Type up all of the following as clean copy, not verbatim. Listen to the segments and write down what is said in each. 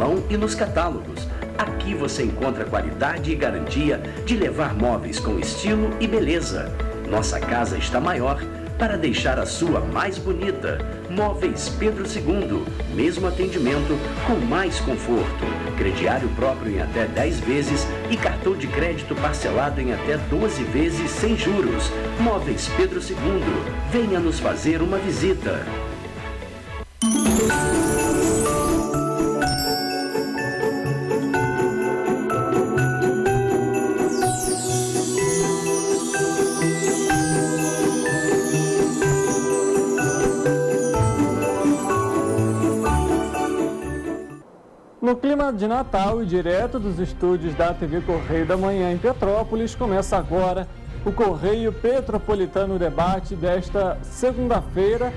leilão e nos catálogos. Aqui você encontra qualidade e garantia de levar móveis com estilo e beleza. Nossa casa está maior para deixar a sua mais bonita. Móveis Pedro II, mesmo atendimento com mais conforto. Crediário próprio em até 10 vezes e cartão de crédito parcelado em até 12 vezes sem juros. Móveis Pedro II, venha nos fazer uma visita. No clima de Natal e direto dos estúdios da TV Correio da Manhã em Petrópolis, começa agora o Correio Petropolitano Debate desta segunda-feira,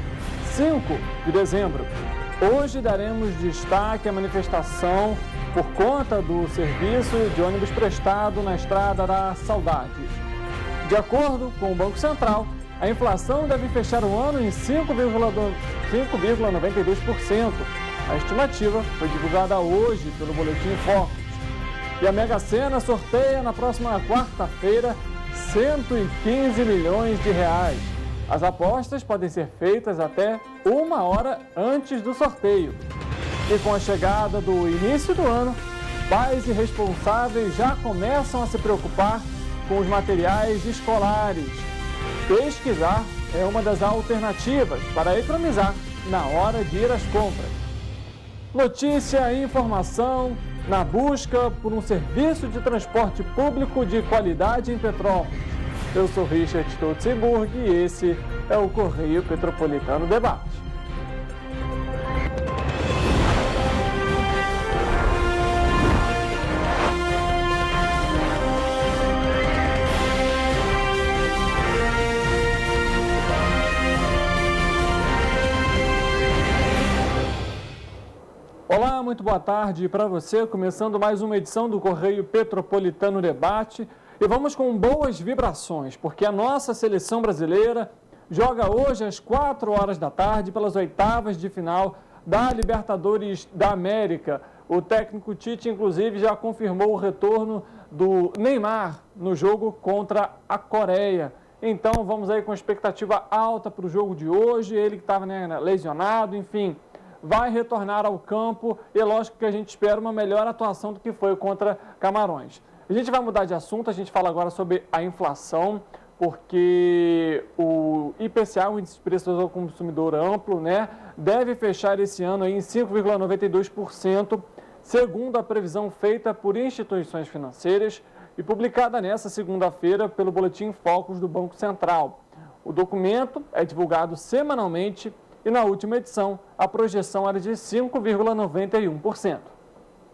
5 de dezembro. Hoje daremos destaque à manifestação por conta do serviço de ônibus prestado na Estrada da Saudade. De acordo com o Banco Central, a inflação deve fechar o ano em 5,92%. A estimativa foi divulgada hoje pelo Boletim Focus. E a Mega Sena sorteia na próxima quarta-feira 115 milhões de reais. As apostas podem ser feitas até 1 hora antes do sorteio. E com a chegada do início do ano, pais e responsáveis já começam a se preocupar com os materiais escolares. Pesquisar é uma das alternativas para economizar na hora de ir às compras. Notícia e informação na busca por um serviço de transporte público de qualidade em Petrópolis. Eu sou Richard Stolzenburg e esse é o Correio Petropolitano Debate. Olá, muito boa tarde para você, começando mais uma edição do Correio Petropolitano Debate. E vamos com boas vibrações, porque a nossa seleção brasileira joga hoje às 4 horas da tarde pelas oitavas de final da Libertadores da América. O técnico Tite, inclusive, já confirmou o retorno do Neymar no jogo contra a Coreia. Então, vamos aí com expectativa alta para o jogo de hoje. Ele que estava lesionado, enfim, vai retornar ao campo e é lógico que a gente espera uma melhor atuação do que foi contra Camarões. A gente vai mudar de assunto, a gente fala agora sobre a inflação, porque o IPCA, o Índice de Preços ao Consumidor Amplo, deve fechar esse ano aí em 5,92%, segundo a previsão feita por instituições financeiras e publicada nesta segunda-feira pelo Boletim Focus do Banco Central. O documento é divulgado semanalmente e na última edição, a projeção era de 5,91%.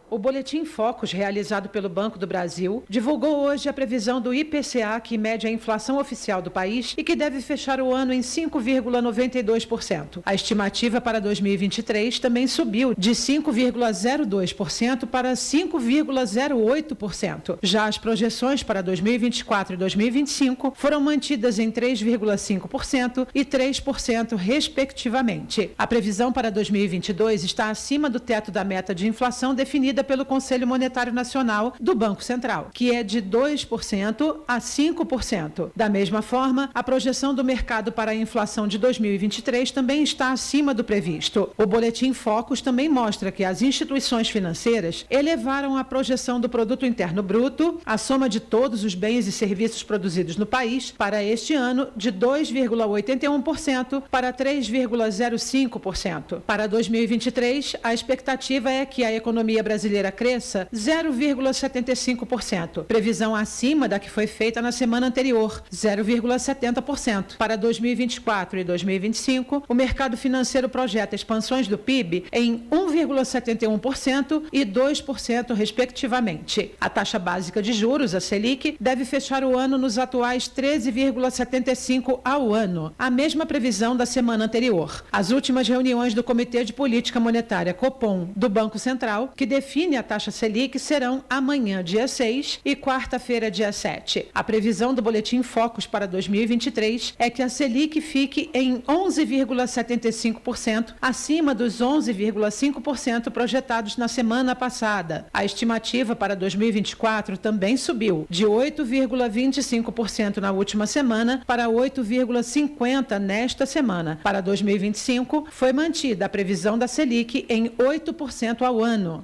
O Boletim Focus, realizado pelo Banco do Brasil, divulgou hoje a previsão do IPCA, que mede a inflação oficial do país e que deve fechar o ano em 5,92%. A estimativa para 2023 também subiu de 5,02% para 5,08%. Já as projeções para 2024 e 2025 foram mantidas em 3,5% e 3%, respectivamente. A previsão para 2022 está acima do teto da meta de inflação definida pelo Conselho Monetário Nacional do Banco Central, que é de 2% a 5%. Da mesma forma, a projeção do mercado para a inflação de 2023 também está acima do previsto. O Boletim Focus também mostra que as instituições financeiras elevaram a projeção do Produto Interno Bruto, a soma de todos os bens e serviços produzidos no país, para este ano de 2,81% para 3,05%. Para 2023, a expectativa é que a economia brasileira cresça 0,75%, previsão acima da que foi feita na semana anterior, 0,70%. Para 2024 e 2025, o mercado financeiro projeta expansões do PIB em 1,71% e 2%, respectivamente. A taxa básica de juros, a Selic, deve fechar o ano nos atuais 13,75% ao ano, a mesma previsão da semana anterior. As últimas reuniões do Comitê de Política Monetária, Copom, do Banco Central, que define define a taxa Selic serão amanhã, dia 6, e quarta-feira, dia 7. A previsão do Boletim Focus para 2023 é que a Selic fique em 11,75%, acima dos 11,5% projetados na semana passada. A estimativa para 2024 também subiu, de 8,25% na última semana para 8,50% nesta semana. Para 2025, foi mantida a previsão da Selic em 8% ao ano.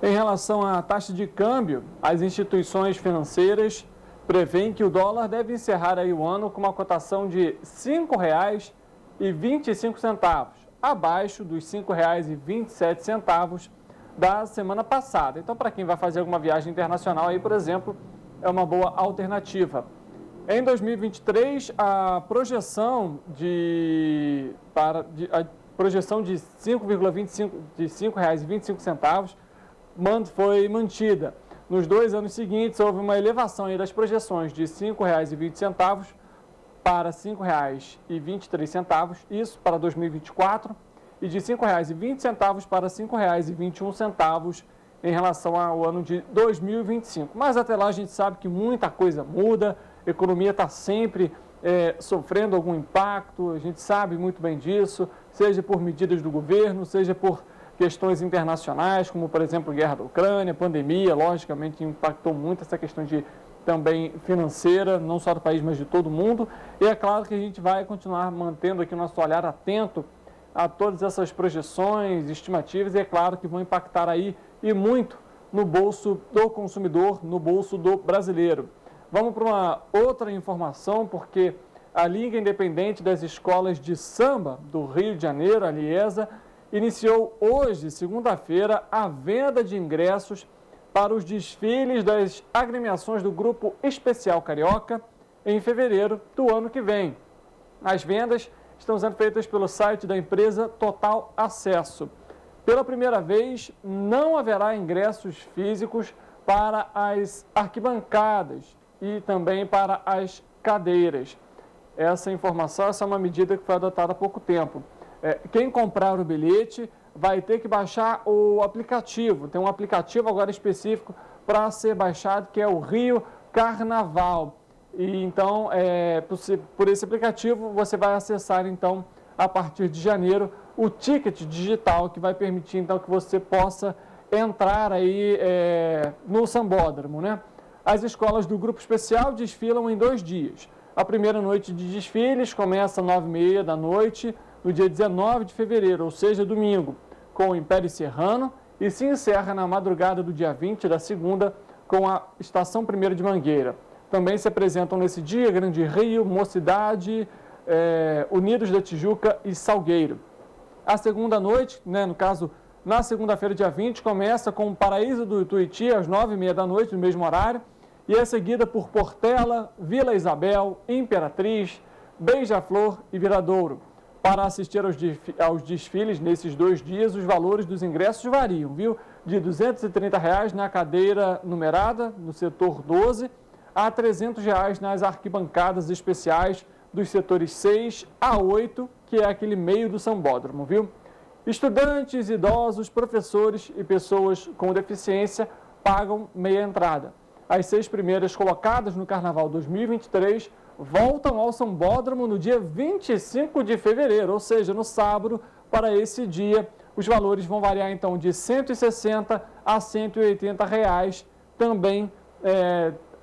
Em relação à taxa de câmbio, as instituições financeiras prevêem que o dólar deve encerrar aí o ano com uma cotação de R$ 5,25, abaixo dos R$ 5,27 da semana passada. Então, para quem vai fazer alguma viagem internacional aí, por exemplo, é uma boa alternativa. Em 2023, a projeção de R$ 5,25 foi mantida. Nos 2 anos seguintes, houve uma elevação aí das projeções de R$ 5,20 para R$ 5,23, isso para 2024, e de R$ 5,20 para R$ 5,21 em relação ao ano de 2025. Mas até lá a gente sabe que muita coisa muda, a economia está sempre sofrendo algum impacto, a gente sabe muito bem disso, seja por medidas do governo, seja por questões internacionais, como, por exemplo, guerra da Ucrânia, pandemia, logicamente impactou muito essa questão também financeira, não só do país, mas de todo mundo. E é claro que a gente vai continuar mantendo aqui o nosso olhar atento a todas essas projeções, estimativas, e é claro que vão impactar aí e muito no bolso do consumidor, no bolso do brasileiro. Vamos para uma outra informação, porque a Liga Independente das Escolas de Samba do Rio de Janeiro, a Liesa, iniciou hoje, segunda-feira, a venda de ingressos para os desfiles das agremiações do Grupo Especial Carioca em fevereiro do ano que vem. As vendas estão sendo feitas pelo site da empresa Total Acesso. Pela primeira vez, não haverá ingressos físicos para as arquibancadas e também para as cadeiras. Essa informação, essa é uma medida que foi adotada há pouco tempo. Quem comprar o bilhete vai ter que baixar o aplicativo. Tem um aplicativo agora específico para ser baixado, que é o Rio Carnaval. E então, por esse aplicativo, você vai acessar, então, a partir de janeiro, o ticket digital, que vai permitir, então, que você possa entrar aí no Sambódromo, né? As escolas do Grupo Especial desfilam em 2 dias. A primeira noite de desfiles começa às 9h30 da noite, no dia 19 de fevereiro, ou seja, domingo, com o Império Serrano, e se encerra na madrugada do dia 20 da segunda, com a Estação 1ª de Mangueira. Também se apresentam nesse dia Grande Rio, Mocidade, Unidos da Tijuca e Salgueiro. A segunda noite, no caso, na segunda-feira, dia 20, começa com o Paraíso do Ituiuti, às 9h30 da noite, no mesmo horário, e é seguida por Portela, Vila Isabel, Imperatriz, Beija-Flor e Viradouro. Para assistir aos desfiles nesses 2 dias, os valores dos ingressos variam, viu? De R$ 230 na cadeira numerada, no setor 12, a R$ 300 nas arquibancadas especiais dos setores 6 a 8, que é aquele meio do sambódromo, viu? Estudantes, idosos, professores e pessoas com deficiência pagam meia entrada. As 6 primeiras colocadas no Carnaval 2023 voltam ao Sambódromo no dia 25 de fevereiro, ou seja, no sábado, para esse dia. Os valores vão variar, então, de R$ 160 a R$ 180, também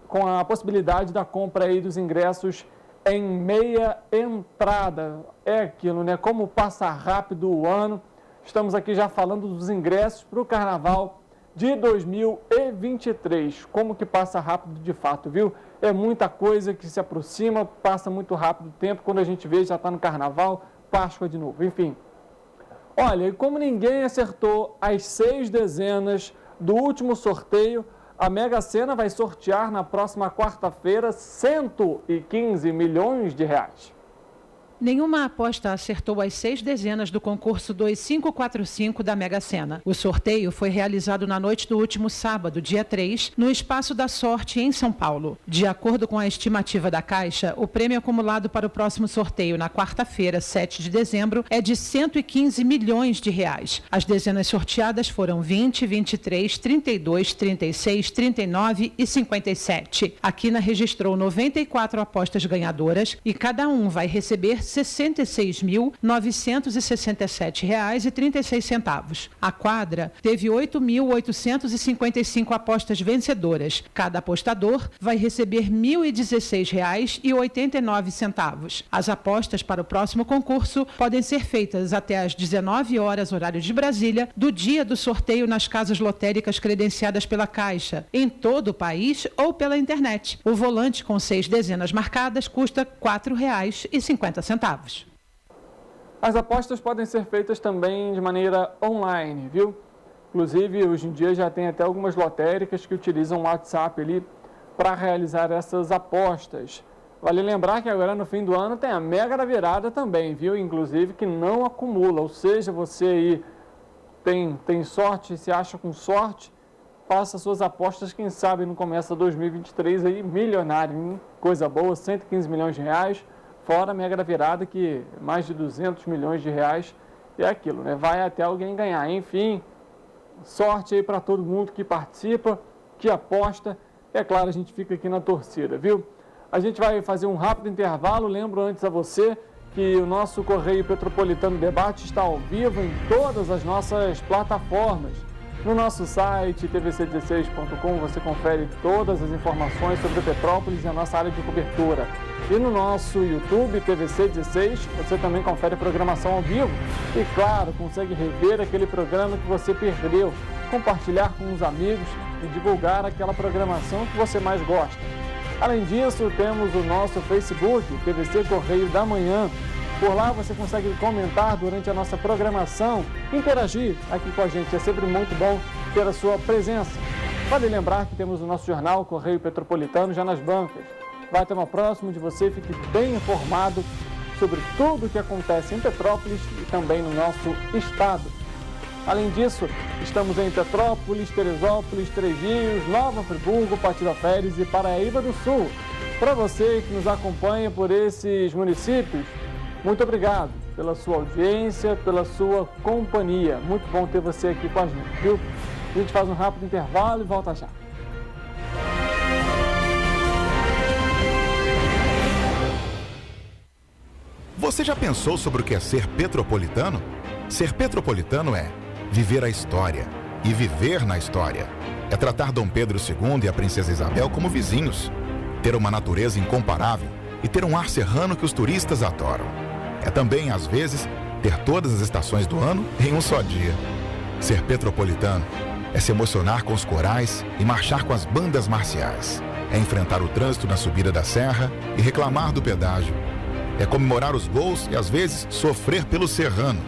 com a possibilidade da compra aí dos ingressos em meia entrada. É aquilo, né? Como passa rápido o ano. Estamos aqui já falando dos ingressos para o Carnaval de 2023. Como que passa rápido de fato, viu? É muita coisa que se aproxima, passa muito rápido o tempo. Quando a gente vê, já está no Carnaval, Páscoa de novo, enfim. Olha, e como ninguém acertou as 6 dezenas do último sorteio, a Mega Sena vai sortear na próxima quarta-feira R$ 115 milhões. Nenhuma aposta acertou as 6 dezenas do concurso 2545 da Mega Sena. O sorteio foi realizado na noite do último sábado, dia 3, no Espaço da Sorte, em São Paulo. De acordo com a estimativa da Caixa, o prêmio acumulado para o próximo sorteio na quarta-feira, 7 de dezembro, é de 115 milhões de reais. As dezenas sorteadas foram 20, 23, 32, 36, 39 e 57. A Quina registrou 94 apostas ganhadoras e cada um vai receber R$ 66.967,36. A quadra teve 8.855 apostas vencedoras. Cada apostador vai receber R$ 1.016,89. As apostas para o próximo concurso podem ser feitas até às 19 horas, horário de Brasília, do dia do sorteio nas casas lotéricas credenciadas pela Caixa, em todo o país ou pela internet. O volante com 6 dezenas marcadas custa R$ 4,50. As apostas podem ser feitas também de maneira online, viu? Inclusive, hoje em dia já tem até algumas lotéricas que utilizam o WhatsApp ali para realizar essas apostas. Vale lembrar que agora no fim do ano tem a Mega da Virada também, viu? Inclusive que não acumula, ou seja, você aí tem sorte, se acha com sorte, faça suas apostas, quem sabe não começa 2023 aí milionário, hein? Coisa boa, 115 milhões de reais, fora a Mega da Virada, que mais de 200 milhões de reais, e é aquilo, né? Vai até alguém ganhar. Enfim, sorte aí para todo mundo que participa, que aposta. É claro, a gente fica aqui na torcida, viu? A gente vai fazer um rápido intervalo. Lembro antes a você que o nosso Correio Petropolitano Debate está ao vivo em todas as nossas plataformas. No nosso site, tvc16.com, você confere todas as informações sobre Petrópolis e a nossa área de cobertura. E no nosso YouTube, TVC16, você também confere a programação ao vivo e, claro, consegue rever aquele programa que você perdeu, compartilhar com os amigos e divulgar aquela programação que você mais gosta. Além disso, temos o nosso Facebook, TVC Correio da Manhã. Por lá você consegue comentar durante a nossa programação, interagir aqui com a gente. É sempre muito bom ter a sua presença. Vale lembrar que temos o nosso jornal Correio Petropolitano já nas bancas. Vai ter uma próxima de você, fique bem informado sobre tudo o que acontece em Petrópolis e também no nosso estado. Além disso, estamos em Petrópolis, Teresópolis, Três Rios, Nova Friburgo, Patira Férez e Paraíba do Sul. Para você que nos acompanha por esses municípios, muito obrigado pela sua audiência, pela sua companhia. Muito bom ter você aqui com a gente, viu? A gente faz um rápido intervalo e volta já. Você já pensou sobre o que é ser petropolitano? Ser petropolitano é viver a história e viver na história. É tratar Dom Pedro II e a Princesa Isabel como vizinhos, ter uma natureza incomparável e ter um ar serrano que os turistas adoram. É também, às vezes, ter todas as estações do ano em um só dia. Ser petropolitano é se emocionar com os corais e marchar com as bandas marciais. É enfrentar o trânsito na subida da serra e reclamar do pedágio. É comemorar os gols e, às vezes, sofrer pelo serrano.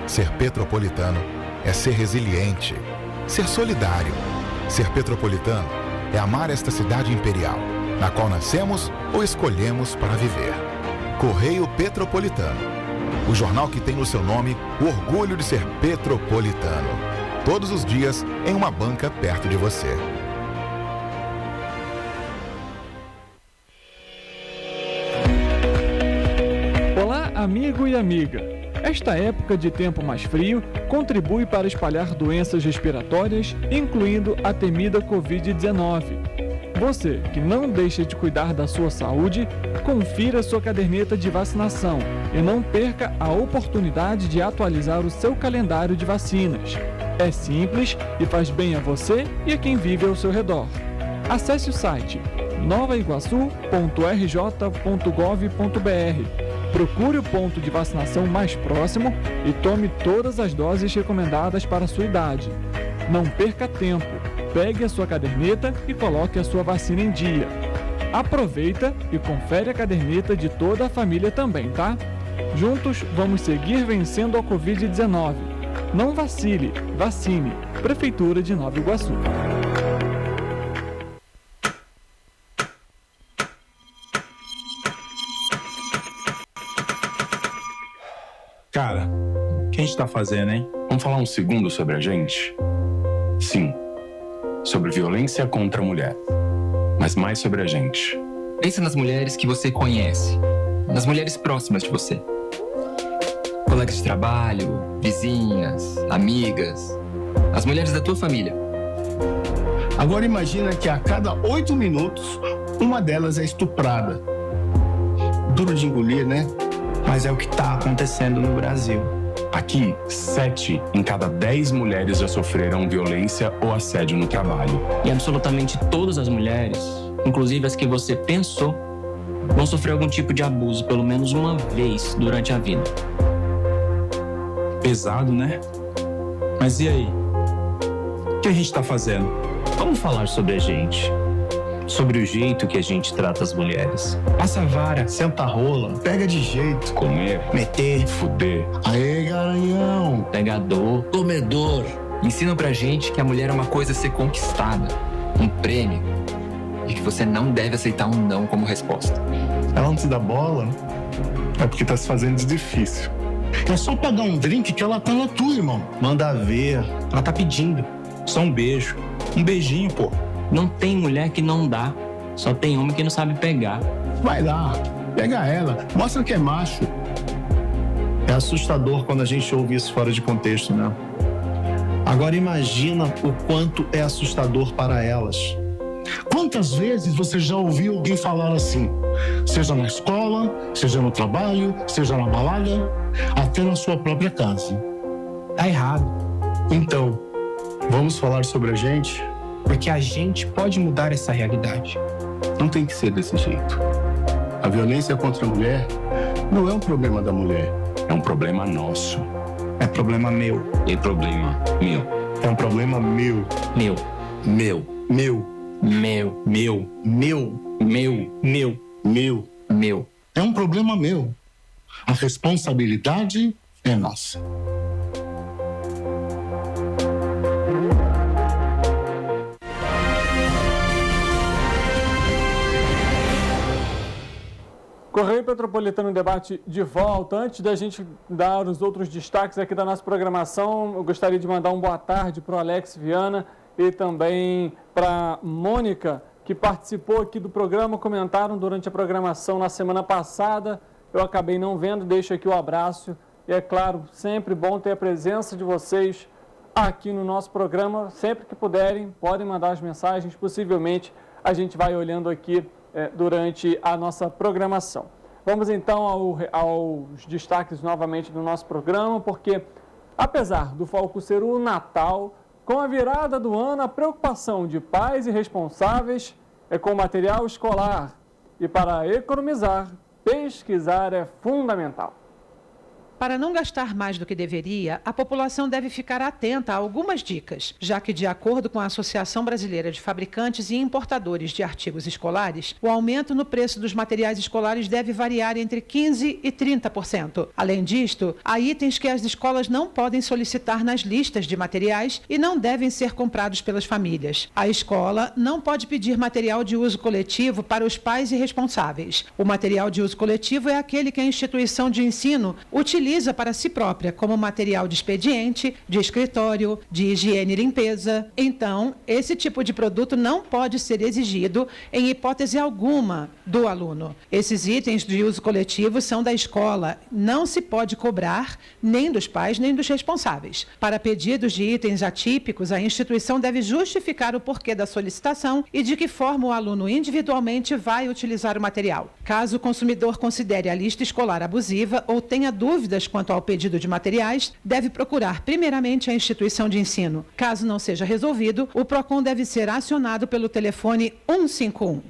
Ser petropolitano é ser resiliente, ser solidário. Ser petropolitano é amar esta cidade imperial, na qual nascemos ou escolhemos para viver. Correio Petropolitano, o jornal que tem no seu nome o orgulho de ser petropolitano. Todos os dias em uma banca perto de você. Olá, amigo e amiga. Esta época de tempo mais frio contribui para espalhar doenças respiratórias, incluindo a temida Covid-19. Você que não deixa de cuidar da sua saúde, confira sua caderneta de vacinação e não perca a oportunidade de atualizar o seu calendário de vacinas. É simples e faz bem a você e a quem vive ao seu redor. Acesse o site novaiguaçu.rj.gov.br. Procure o ponto de vacinação mais próximo e tome todas as doses recomendadas para a sua idade. Não perca tempo. Pegue a sua caderneta e coloque a sua vacina em dia. Aproveita e confere a caderneta de toda a família também, tá? Juntos vamos seguir vencendo a Covid-19. Não vacile, vacine. Prefeitura de Nova Iguaçu. Cara, o que a gente tá fazendo, hein? Vamos falar um segundo sobre a gente? Sim, sobre violência contra a mulher, mas mais sobre a gente. Pensa nas mulheres que você conhece, nas mulheres próximas de você. Colegas de trabalho, vizinhas, amigas, as mulheres da tua família. Agora imagina que a cada 8 minutos, uma delas é estuprada. Duro de engolir, né? Mas é o que está acontecendo no Brasil. Aqui, 7 em cada 10 mulheres já sofreram violência ou assédio no trabalho. E absolutamente todas as mulheres, inclusive as que você pensou, vão sofrer algum tipo de abuso pelo menos uma vez durante a vida. Pesado, né? Mas e aí? O que a gente está fazendo? Vamos falar sobre a gente. Sobre o jeito que a gente trata as mulheres. Passa a vara, senta a rola, pega de jeito. Comer, Meter. fuder. Aê, garanhão. Pegador, Comedor. Ensinam pra gente que a mulher é uma coisa a ser conquistada, um prêmio, e que você não deve aceitar um não como resposta. Ela não te dá bola, é porque tá se fazendo de difícil. É só pagar um drink que ela tá na tua, irmão. Manda ver. Ela tá pedindo. Só um beijo. Um beijinho, pô. não tem mulher que não dá, só tem homem que não sabe pegar. Vai lá, pega ela, mostra que é macho. É assustador quando a gente ouve isso fora de contexto, né? Agora imagina o quanto é assustador para elas. Quantas vezes você já ouviu alguém falar assim? Seja na escola, seja no trabalho, seja na balada, até na sua própria casa. Tá errado. Então, vamos falar sobre a gente? Porque a gente pode mudar essa realidade. Não tem que ser desse jeito. A violência contra a mulher não é um problema da mulher. É um problema nosso. É problema meu. É problema meu. É um problema meu. Meu. Meu. Meu. Meu. Meu. Meu. Meu. Meu. Meu. Meu. É um problema meu. A responsabilidade é nossa. Correio Petropolitano Debate de volta. Antes da gente dar os outros destaques aqui da nossa programação, eu gostaria de mandar um boa tarde para o Alex Viana e também para Mônica, que participou aqui do programa, comentaram durante a programação na semana passada. Eu acabei não vendo, deixo aqui o abraço. E é claro, sempre bom ter a presença de vocês aqui no nosso programa. Sempre que puderem, podem mandar as mensagens. Possivelmente a gente vai olhando aqui durante a nossa programação. Vamos então aos destaques novamente do nosso programa, porque apesar do foco ser o Natal, com a virada do ano, a preocupação de pais e responsáveis é com o material escolar. E para economizar, pesquisar é fundamental. Para não gastar mais do que deveria, a população deve ficar atenta a algumas dicas, já que, de acordo com a Associação Brasileira de Fabricantes e Importadores de Artigos Escolares, o aumento no preço dos materiais escolares deve variar entre 15% e 30%. Além disto, há itens que as escolas não podem solicitar nas listas de materiais e não devem ser comprados pelas famílias. A escola não pode pedir material de uso coletivo para os pais e responsáveis. O material de uso coletivo é aquele que a instituição de ensino utiliza para si própria, como material de expediente, de escritório, de higiene e limpeza. Então, esse tipo de produto não pode ser exigido em hipótese alguma do aluno. Esses itens de uso coletivo são da escola, não se pode cobrar nem dos pais nem dos responsáveis. Para pedidos de itens atípicos, a instituição deve justificar o porquê da solicitação e de que forma o aluno individualmente vai utilizar o material. Caso o consumidor considere a lista escolar abusiva ou tenha dúvidas quanto ao pedido de materiais, deve procurar primeiramente a instituição de ensino. Caso não seja resolvido, o PROCON deve ser acionado pelo telefone 151.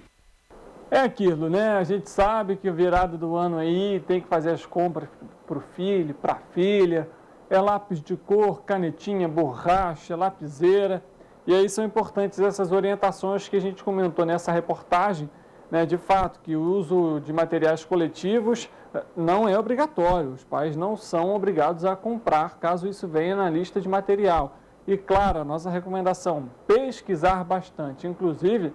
É aquilo, né? A gente sabe que a virada do ano aí tem que fazer as compras para o filho, para a filha. É lápis de cor, canetinha, borracha, lapiseira. E aí são importantes essas orientações que a gente comentou nessa reportagem, né? De fato, que o uso de materiais coletivos não é obrigatório. Os pais não são obrigados a comprar, caso isso venha na lista de material. E, claro, a nossa recomendação, pesquisar bastante. Inclusive,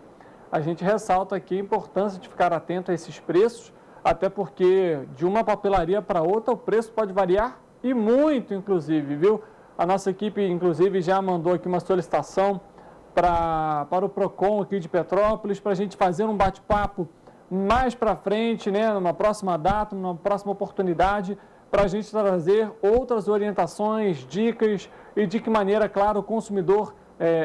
a gente ressalta aqui a importância de ficar atento a esses preços, até porque de uma papelaria para outra o preço pode variar e muito, inclusive, viu? A nossa equipe, inclusive, já mandou aqui uma solicitação para o PROCON aqui de Petrópolis, para a gente fazer um bate-papo mais para frente, né, numa próxima data, numa próxima oportunidade, para a gente trazer outras orientações, dicas e de que maneira, claro, o consumidor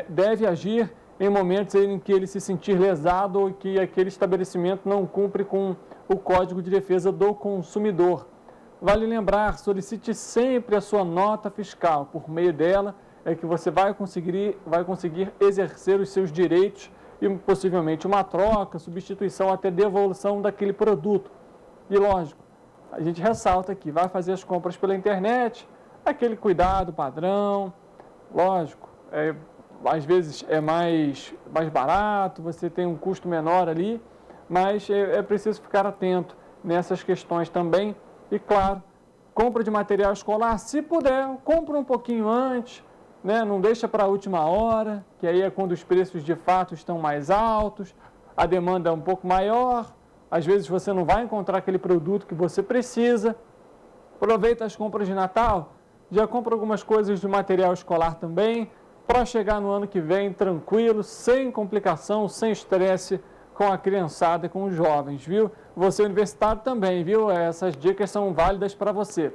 deve agir em momentos em que ele se sentir lesado ou que aquele estabelecimento não cumpre com o Código de Defesa do Consumidor. Vale lembrar, solicite sempre a sua nota fiscal. Por meio dela é que você vai conseguir exercer os seus direitos e possivelmente uma troca, substituição, até devolução daquele produto. E lógico, a gente ressalta aqui, vai fazer as compras pela internet, aquele cuidado padrão, lógico, às vezes é mais barato, você tem um custo menor ali, mas é preciso ficar atento nessas questões também. E claro, compra de material escolar, se puder, compra um pouquinho antes, né? Não deixa para a última hora, que aí é quando os preços de fato estão mais altos, a demanda é um pouco maior, às vezes você não vai encontrar aquele produto que você precisa. Aproveita as compras de Natal, já compra algumas coisas de material escolar também, para chegar no ano que vem tranquilo, sem complicação, sem estresse com a criançada e com os jovens, viu? Você universitário também, viu? Essas dicas são válidas para você.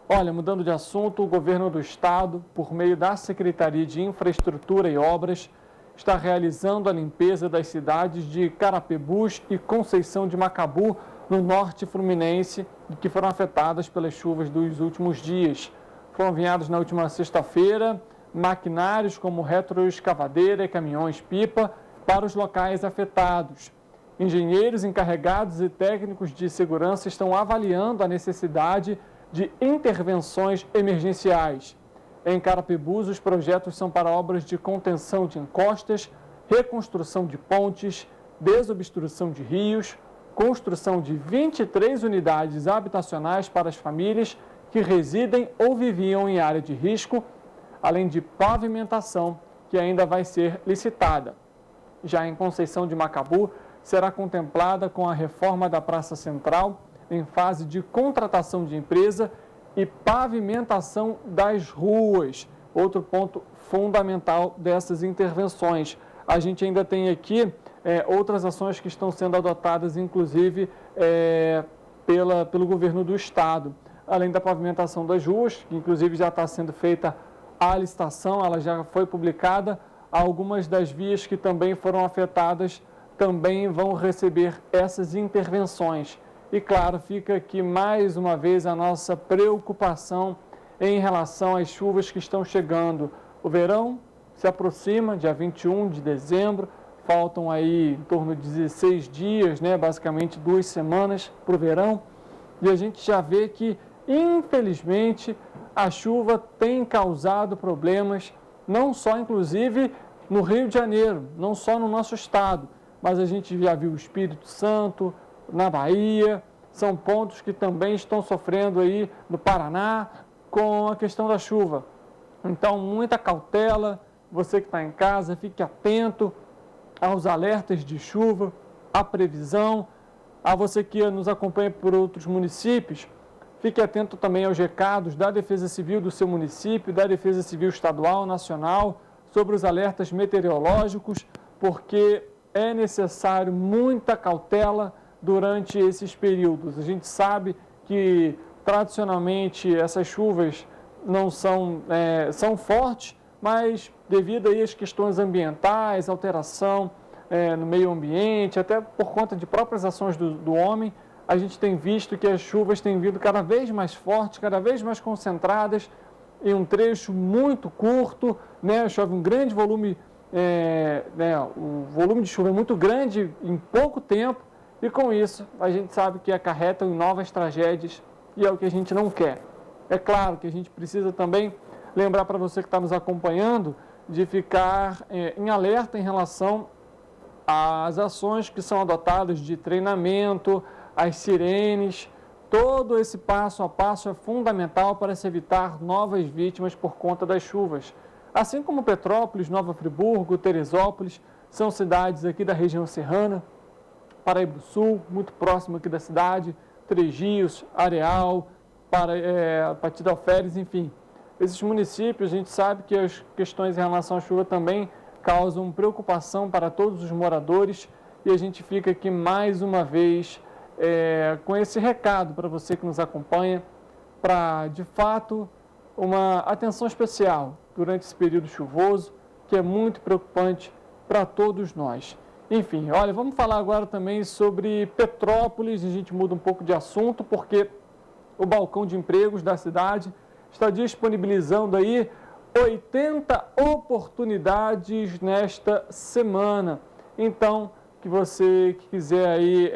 Olha, mudando de assunto, o governo do estado, por meio da Secretaria de Infraestrutura e Obras, está realizando a limpeza das cidades de Carapebus e Conceição de Macabu, no norte fluminense, que foram afetadas pelas chuvas dos últimos dias. Foram enviados na última sexta-feira maquinários como retroescavadeira e caminhões-pipa para os locais afetados. Engenheiros encarregados e técnicos de segurança estão avaliando a necessidade de intervenções emergenciais. Em Carapebus, os projetos são para obras de contenção de encostas, reconstrução de pontes, desobstrução de rios, construção de 23 unidades habitacionais para as famílias que residem ou viviam em área de risco, além de pavimentação, que ainda vai ser licitada. Já em Conceição de Macabu, será contemplada com a reforma da Praça Central, em fase de contratação de empresa e pavimentação das ruas. Outro ponto fundamental dessas intervenções. A gente ainda tem aqui outras ações que estão sendo adotadas, inclusive, pelo governo do estado. Além da pavimentação das ruas, que inclusive já está sendo feita a licitação, ela já foi publicada, algumas das vias que também foram afetadas também vão receber essas intervenções. E claro, fica aqui mais uma vez a nossa preocupação em relação às chuvas que estão chegando. O verão se aproxima, dia 21 de dezembro, faltam aí em torno de 16 dias, né, basicamente 2 semanas para o verão, e a gente já vê que, infelizmente, a chuva tem causado problemas, não só, inclusive, no Rio de Janeiro, não só no nosso estado, mas a gente já viu o Espírito Santo, na Bahia, são pontos que também estão sofrendo aí no Paraná com a questão da chuva. Então, muita cautela, você que está em casa, fique atento aos alertas de chuva, à previsão. A você que nos acompanha por outros municípios, fique atento também aos recados da Defesa Civil do seu município, da Defesa Civil Estadual, Nacional, sobre os alertas meteorológicos, porque é necessário muita cautela durante esses períodos. A gente sabe que, tradicionalmente, essas chuvas não são fortes, mas devido aí às questões ambientais, alteração no meio ambiente, até por conta de próprias ações do homem, a gente tem visto que as chuvas têm vindo cada vez mais fortes, cada vez mais concentradas, em um trecho muito curto, né? Chove um grande volume, o volume de chuva é muito grande em pouco tempo, e com isso a gente sabe que acarretam em novas tragédias, e é o que a gente não quer. É claro que a gente precisa também lembrar para você que está nos acompanhando de ficar em alerta em relação às ações que são adotadas de treinamento, as sirenes. Todo esse passo a passo é fundamental para se evitar novas vítimas por conta das chuvas. Assim como Petrópolis, Nova Friburgo, Teresópolis, são cidades aqui da região serrana, Paraíba do Sul, muito próximo aqui da cidade, Três Rios, Areal, Partido Alferes, enfim. Esses municípios, a gente sabe que as questões em relação à chuva também causam preocupação para todos os moradores e a gente fica aqui mais uma vez com esse recado para você que nos acompanha, para, de fato, uma atenção especial durante esse período chuvoso, que é muito preocupante para todos nós. Enfim, olha, vamos falar agora também sobre Petrópolis. A gente muda um pouco de assunto, porque o balcão de empregos da cidade está disponibilizando aí 80 oportunidades nesta semana. Então, que você que quiser aí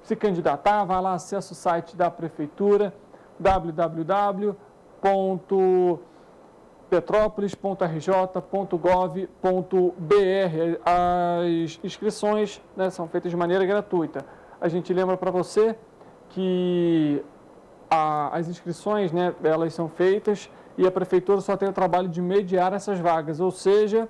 se candidatar, vai lá, acessa o site da Prefeitura, www.petrópolis.rj.gov.br. As inscrições, né, são feitas de maneira gratuita. A gente lembra para você que as inscrições, né, elas são feitas e a Prefeitura só tem o trabalho de mediar essas vagas, ou seja,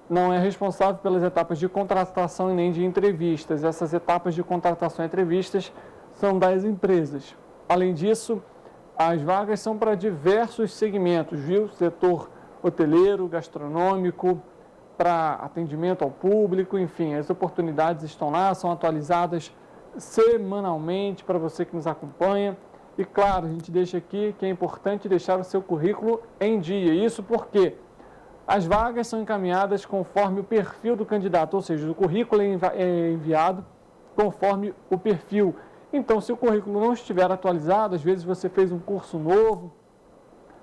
não é responsável pelas etapas de contratação e nem de entrevistas. Essas etapas de contratação e entrevistas são das empresas. Além disso, as vagas são para diversos segmentos, viu? Setor hoteleiro, gastronômico, para atendimento ao público, enfim, as oportunidades estão lá, são atualizadas semanalmente para você que nos acompanha. E claro, a gente deixa aqui que é importante deixar o seu currículo em dia. Isso porque as vagas são encaminhadas conforme o perfil do candidato, ou seja, o currículo é enviado conforme o perfil. Então, se o currículo não estiver atualizado, às vezes você fez um curso novo,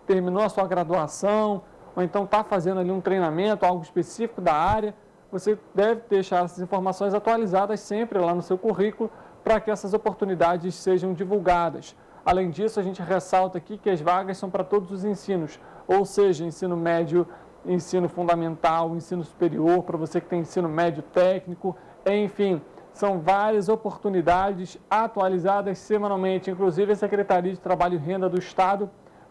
terminou a sua graduação, ou então está fazendo ali um treinamento, algo específico da área, você deve deixar essas informações atualizadas sempre lá no seu currículo para que essas oportunidades sejam divulgadas. Além disso, a gente ressalta aqui que as vagas são para todos os ensinos, ou seja, ensino médio, ensino fundamental, ensino superior, para você que tem ensino médio técnico, enfim, são várias oportunidades atualizadas semanalmente. Inclusive, a Secretaria de Trabalho e Renda do Estado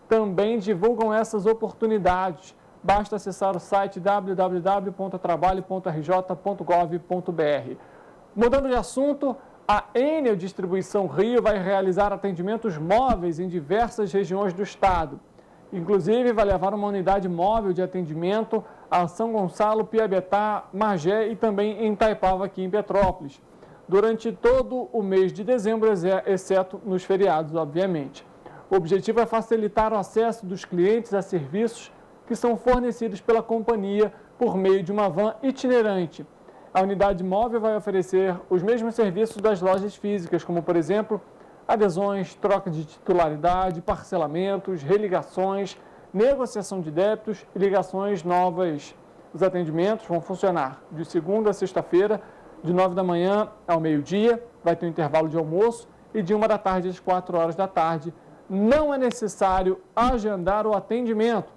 também divulgam essas oportunidades. Basta acessar o site www.trabalho.rj.gov.br. Mudando de assunto, a Enel Distribuição Rio vai realizar atendimentos móveis em diversas regiões do estado. Inclusive, vai levar uma unidade móvel de atendimento a São Gonçalo, Piabetá, Magé e também em Itaipava, aqui em Petrópolis, durante todo o mês de dezembro, exceto nos feriados, obviamente. O objetivo é facilitar o acesso dos clientes a serviços que são fornecidos pela companhia por meio de uma van itinerante. A unidade móvel vai oferecer os mesmos serviços das lojas físicas, como, por exemplo, adesões, troca de titularidade, parcelamentos, religações, negociação de débitos e ligações novas. Os atendimentos vão funcionar de segunda a sexta-feira, de 9 da manhã ao meio-dia, vai ter um intervalo de almoço, e de 1 da tarde às 4 horas da tarde. Não é necessário agendar o atendimento.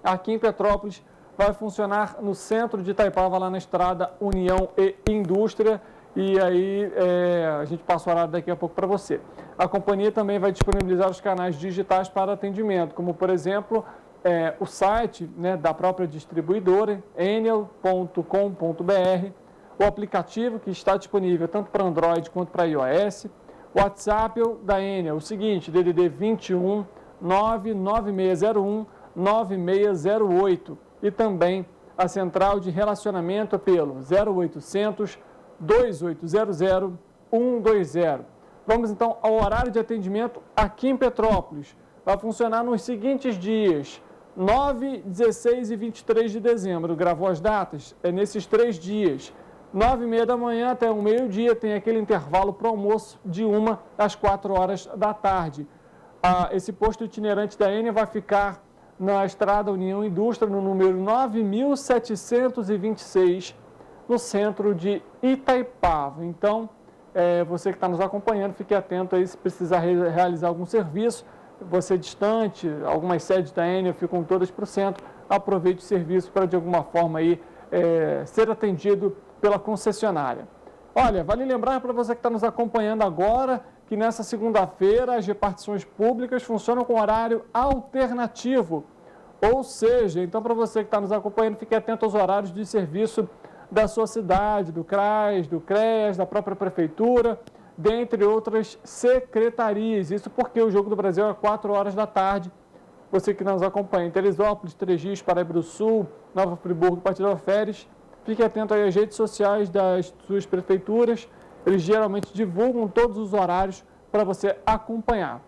Aqui em Petrópolis vai funcionar no centro de Itaipava, lá na estrada União e Indústria, e aí a gente passa o horário daqui a pouco para você. A companhia também vai disponibilizar os canais digitais para atendimento, como, por exemplo, o site, né, da própria distribuidora, enel.com.br, o aplicativo que está disponível tanto para Android quanto para iOS, o WhatsApp da Enel, o seguinte, DDD 21 99601 9608, e também a central de relacionamento pelo 0800 2800 120. Vamos então ao horário de atendimento aqui em Petrópolis. Vai funcionar nos seguintes dias: 9, 16 e 23 de dezembro. Gravou as datas? É nesses 3 dias. 9h30 da manhã até o meio-dia, tem aquele intervalo para o almoço de 1 às 4 horas da tarde. Esse posto itinerante da Enel vai ficar na estrada União Indústria, no número 9726, no centro de Itaipava. Então, você que está nos acompanhando, fique atento aí se precisar realizar algum serviço. Você distante, algumas sedes da Enel ficam todas para o centro, aproveite o serviço para, de alguma forma, aí, ser atendido pela concessionária. Olha, vale lembrar para você que está nos acompanhando agora que nessa segunda-feira as repartições públicas funcionam com horário alternativo. Ou seja, então para você que está nos acompanhando, fique atento aos horários de serviço da sua cidade, do CRAS, do CREAS, da própria Prefeitura. dentre outras secretarias. Isso porque o Jogo do Brasil é às 4 horas da tarde. Você que nos acompanha em Teresópolis, Três Rios, Paraíba do Sul, Nova Friburgo, Partido Alferes, fique atento aí às redes sociais das suas prefeituras. Eles geralmente divulgam todos os horários para você acompanhar.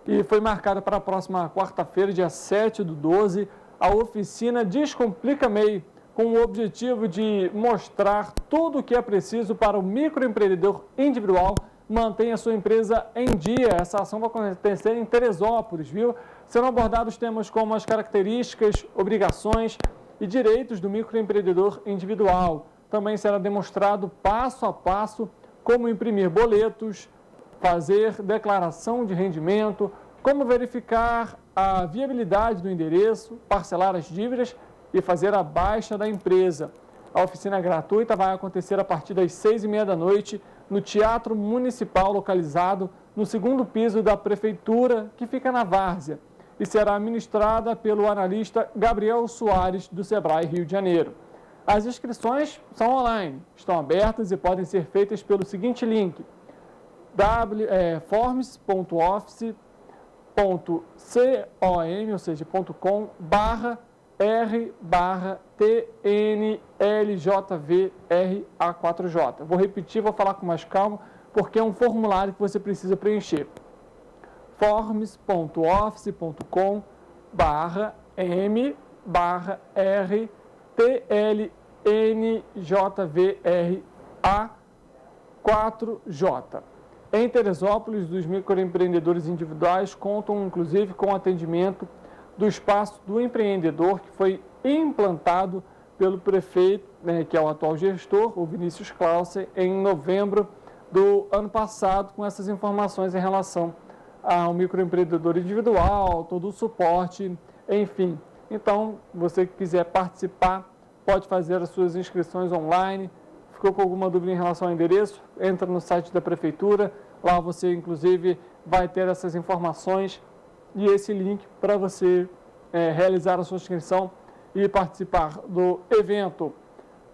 E foi marcada para a próxima quarta-feira, dia 7/12, a oficina Descomplica MEI, com o objetivo de mostrar tudo o que é preciso para o microempreendedor individual manter a sua empresa em dia. Essa ação vai acontecer em Teresópolis, viu? Serão abordados temas como as características, obrigações e direitos do microempreendedor individual. Também será demonstrado passo a passo como imprimir boletos, fazer declaração de rendimento, como verificar a viabilidade do endereço, parcelar as dívidas e fazer a baixa da empresa. A oficina gratuita vai acontecer a partir das 6h30 da noite no Teatro Municipal, localizado no 2º piso da Prefeitura, que fica na Várzea, e será ministrada pelo analista Gabriel Soares, do Sebrae Rio de Janeiro. As inscrições são online, estão abertas e podem ser feitas pelo seguinte link: forms.office.com, ou seja, .com/r/tnljvra4j. Vou repetir, vou falar com mais calma, porque é um formulário que você precisa preencher. forms.office.com/m/r/tnljvra4j. Em Teresópolis, os microempreendedores individuais contam, inclusive, com o atendimento do Espaço do Empreendedor, que foi implantado pelo prefeito, que é o atual gestor, o Vinícius Clausen, em novembro do ano passado, com essas informações em relação ao microempreendedor individual, todo o suporte, enfim. Então, você que quiser participar, pode fazer as suas inscrições online. Ficou com alguma dúvida em relação ao endereço? Entra no site da Prefeitura, lá você, inclusive, vai ter essas informações e esse link para você realizar a sua inscrição e participar do evento.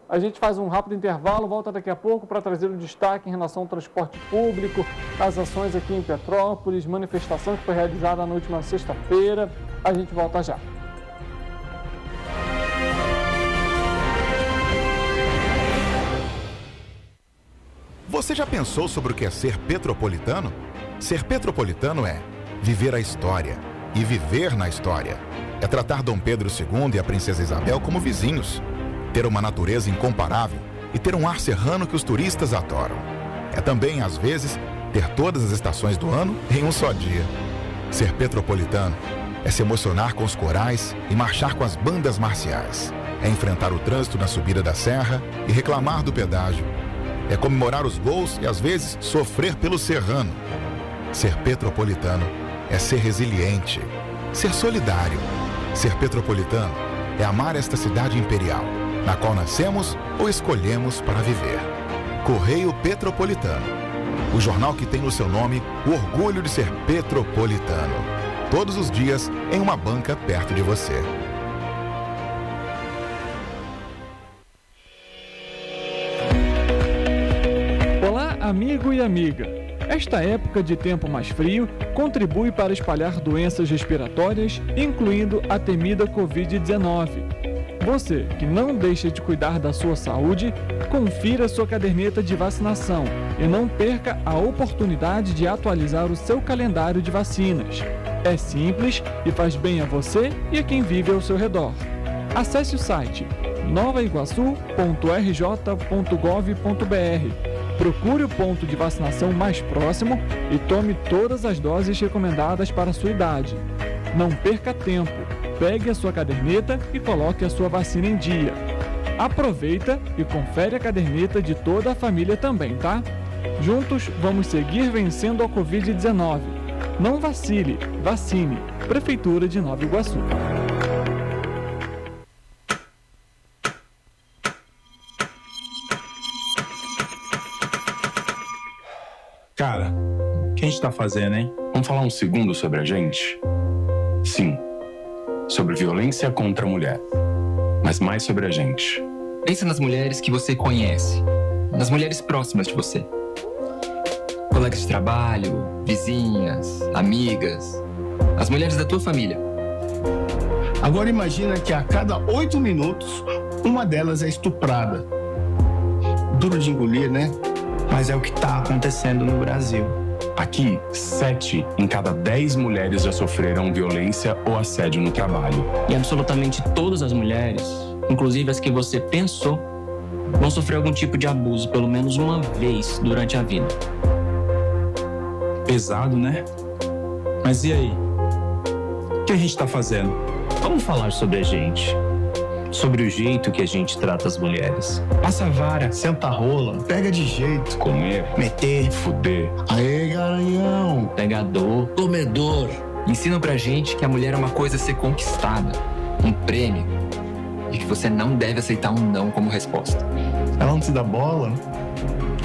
A gente faz um rápido intervalo, volta daqui a pouco para trazer um destaque em relação ao transporte público, as ações aqui em Petrópolis, manifestação que foi realizada na última sexta-feira. A gente volta já. Você já pensou sobre o que é ser petropolitano? Ser petropolitano é viver a história e viver na história. É tratar Dom Pedro II e a Princesa Isabel como vizinhos, ter uma natureza incomparável e ter um ar serrano que os turistas adoram. É também, às vezes, ter todas as estações do ano em um só dia. Ser petropolitano é se emocionar com os corais e marchar com as bandas marciais. É enfrentar o trânsito na subida da serra e reclamar do pedágio. É comemorar os gols e, às vezes, sofrer pelo serrano. Ser petropolitano é ser resiliente, ser solidário. Ser petropolitano é amar esta cidade imperial, na qual nascemos ou escolhemos para viver. Correio Petropolitano, o jornal que tem no seu nome o orgulho de ser petropolitano. Todos os dias em uma banca perto de você. Olá, amigo e amiga. Esta época de tempo mais frio contribui para espalhar doenças respiratórias, incluindo a temida Covid-19. Você que não deixa de cuidar da sua saúde, confira sua caderneta de vacinação e não perca a oportunidade de atualizar o seu calendário de vacinas. É simples e faz bem a você e a quem vive ao seu redor. Acesse o site novaiguaçu.rj.gov.br. Procure o ponto de vacinação mais próximo e tome todas as doses recomendadas para a sua idade. Não perca tempo. Pegue a sua caderneta e coloque a sua vacina em dia. Aproveita e confere a caderneta de toda a família também, tá? Juntos vamos seguir vencendo a Covid-19. Não vacile, vacine. Prefeitura de Nova Iguaçu. Cara, o que a gente tá fazendo, hein? Vamos falar um segundo sobre a gente? Sim, sobre violência contra a mulher, mas mais sobre a gente. Pensa nas mulheres que você conhece, nas mulheres próximas de você. Colegas de trabalho, vizinhas, amigas, as mulheres da tua família. Agora imagina que a cada 8 minutos, uma delas é estuprada. Duro de engolir, né? Mas é o que está acontecendo no Brasil. Aqui, 7 em cada 10 mulheres já sofreram violência ou assédio no trabalho. E absolutamente todas as mulheres, inclusive as que você pensou, vão sofrer algum tipo de abuso pelo menos uma vez durante a vida. Pesado, né? Mas e aí? O que a gente está fazendo? Vamos falar sobre a gente. Sobre o jeito que a gente trata as mulheres. Passa a vara, Senta a rola, pega de jeito. Comer, meter, fuder. Aê, garanhão. Pegador, Comedor. Ensinam pra gente que a mulher é uma coisa a ser conquistada, um prêmio, e que você não deve aceitar um não como resposta. Ela não te dá bola,